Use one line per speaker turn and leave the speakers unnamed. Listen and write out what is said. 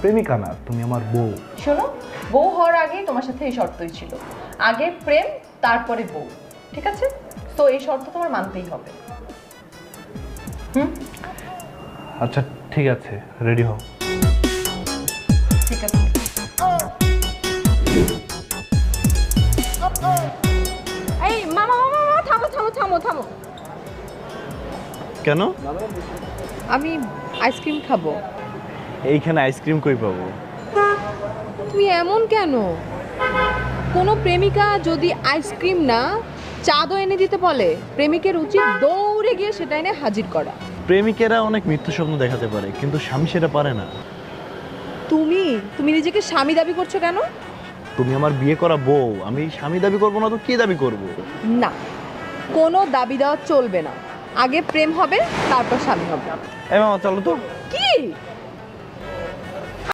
প্রেমিকা না, তুমি আমার বউ।
শোনো, বউ হওয়ার আগে তোমার সাথে এই শর্তই ছিল, আগে প্রেম তারপরে বউ, ঠিক আছে? তো এই শর্ত তোমার মানতেই হবে।
আচ্ছা ঠিক আছে, রেডি হও।
ঠিক আছে।
এই মামা মামা মামা, থামো থামো থামো থামো।
কেন?
আমি আইসক্রিম খাবো।
এইখানে আইসক্রিম কই পাবো?
তুমি এমন কেন? কোনো প্রেমিকা যদি আইসক্রিম না চাঁদও এনে দিতে বলে, প্রেমিকের উচিত দৌড়ে গিয়ে সেটা এনে হাজির করা।
প্রেমিকেরা অনেক মিথ্যা স্বপ্ন দেখাতে পারে, কিন্তু স্বামী সেটা পারে না।
তুমি তুমি নিজেকে স্বামী দাবি করছো কেন?
তুমি আমার বিয়ে করা বউ, আমি স্বামী দাবি করবো না তো কি দাবি করব?
না, কোনো দাবি দেওয়া চলবে না। আগে প্রেম হবে, তারপর স্বামী হবে।
এই মামা চলো তো।
কি